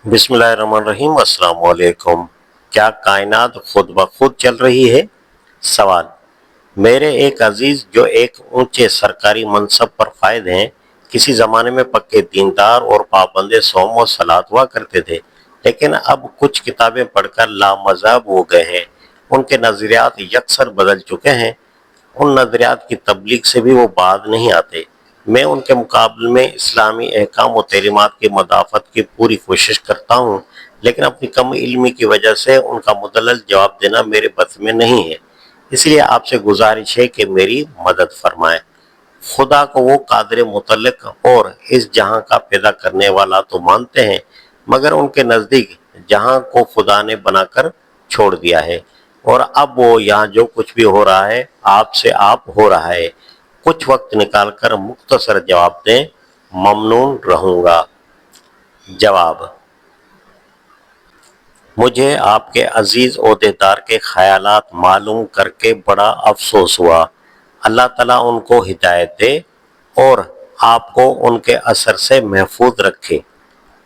बिस्मिल्लाहिर्रहमानिर्रहीम। अस्सलाम वालेकुम। क्या कायनात खुद ब खुद चल रही है? सवाल। मेरे एक अजीज जो एक ऊंचे सरकारी मनसब पर फायद हैं, किसी जमाने में पक्के दीनदार और पाबंदे सौम और सलात हुआ करते थे, लेकिन अब कुछ किताबें पढ़कर लामज़हब हो गए हैं। उनके नजरियात यकसर बदल चुके हैं। उन नजरियात की तबलीग से भी वो बाज नहीं आते। मैं उनके मुकाबले में इस्लामी अहकाम और तलीमात की मदाफत की पूरी कोशिश करता हूँ, लेकिन अपनी कम इल्मी की वजह से उनका मुदल्लल जवाब देना मेरे बस में नहीं है। इसलिए आपसे गुजारिश है कि मेरी मदद फरमाएं। खुदा को वो कादिर मुतल्लिक और इस जहां का पैदा करने वाला तो मानते हैं, मगर उनके नज़दीक जहां को खुदा ने बनाकर छोड़ दिया है, और अब वो यहाँ जो कुछ भी हो रहा है आपसे आप हो रहा है। कुछ वक्त निकालकर मुख्तसर जवाब दें, ममनून रहूँगा। जवाब। मुझे आपके अजीज ओहदेदार के ख्यालात मालूम करके बड़ा अफसोस हुआ। अल्लाह ताला उनको हिदायत दे और आपको उनके असर से महफूज रखे।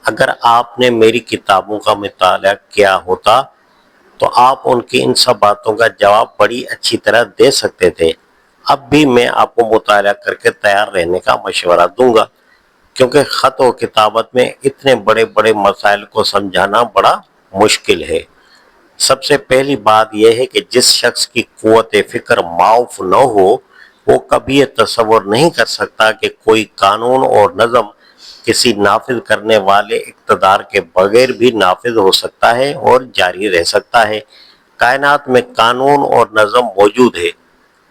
अगर आपने मेरी किताबों का मुताला किया होता तो आप उनकी इन सब बातों का जवाब बड़ी अच्छी तरह दे सकते थे। अब भी मैं आपको मुताला करके तैयार रहने का मशवरा दूंगा, क्योंकि ख़त व किताबत में इतने बड़े बड़े मसाइल को समझाना बड़ा मुश्किल है। सबसे पहली बात यह है कि जिस शख्स की क़ुव्वत फ़िक्र माऊफ न हो, वो कभी ये तसव्वुर नहीं कर सकता कि कोई कानून और नज़म किसी नाफिज करने वाले इक़्तिदार के बगैर भी नाफिज हो सकता है और जारी रह सकता है। कायनात में कानून और नज़म मौजूद है,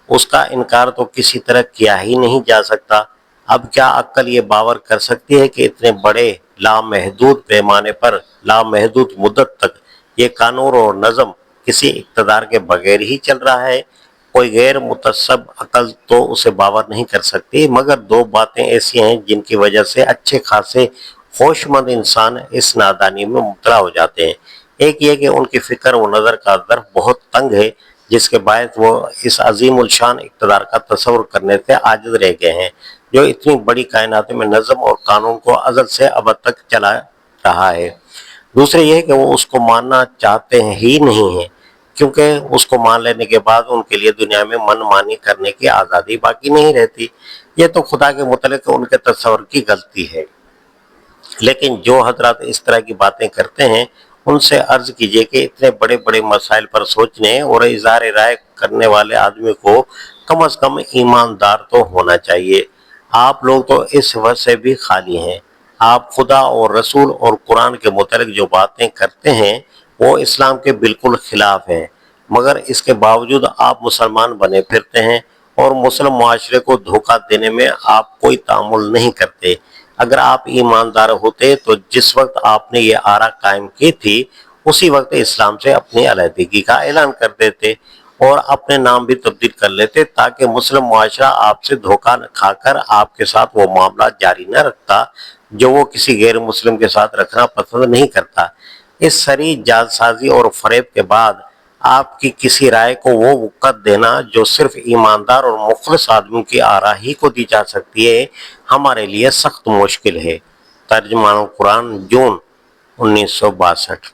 उसका इनकार तो किसी तरह किया ही नहीं जा सकता। अब क्या अक्ल ये बावर कर सकती है कि इतने बड़े लामहदूद पैमाने पर लामहदूद मुद्दत तक ये कानून और नज़म किसी इक़्तिदार के बगैर ही चल रहा है? कोई गैर मुतस्सब अकल तो उसे बावर नहीं कर सकती, मगर दो बातें ऐसी हैं जिनकी वजह से अच्छे खासे होशमंद इंसान इस नादानी में मुब्तला हो जाते हैं। एक ये कि उनकी फ़िक्र व नज़र का दर बहुत तंग है, जिसके बायस वो इस अजीमुल शान इक़्तिदार का तसव्वुर करने से आजिज़ रह गए हैं, जो इतनी बड़ी कायनात में नज़म और कानून को अज़ल से अबद तक चला रहा है। दूसरे ये है कि वो उसको मानना चाहते ही नहीं हैं, क्योंकि उसको मान लेने के बाद उनके लिए दुनिया में मनमानी करने की आज़ादी बाकी नहीं रहती। ये तो खुदा के मुतल्लिक़ उनके तसव्वुर की गलती है। लेकिन जो हजरत इस तरह की बातें करते हैं, उनसे अर्ज कीजिए कि इतने बड़े बड़े मसाइल पर सोचने और इज़हार राय करने वाले आदमी को कम अज़ कम ईमानदार तो होना चाहिए। आप लोग तो इस वजह से भी खाली हैं। आप खुदा और रसूल और कुरान के मुतालिक जो बातें करते हैं वो इस्लाम के बिल्कुल खिलाफ हैं, मगर इसके बावजूद आप मुसलमान बने फिरते हैं और मुस्लिम मुआशरे को धोखा देने में आप कोई तामुल नहीं करते। अगर आप ईमानदार होते तो जिस वक्त आपने ये आरा कायम की थी, उसी वक्त इस्लाम से अपनी अलहदगी का ऐलान कर देते और अपने नाम भी तब्दील कर लेते, ताकि मुस्लिम मुआशरा आपसे धोखा खाकर आपके साथ वो मामला जारी न रखता जो वो किसी गैर मुस्लिम के साथ रखना पसंद नहीं करता। इस सरी जालसाजी और फरेब के बाद आपकी किसी राय को वो वक़्त देना जो सिर्फ ईमानदार और मुखलिस आदमी की आरा ही को दी जा सकती है, हमारे लिए सख्त मुश्किल है। तर्जुमान कुरान, जून 1962।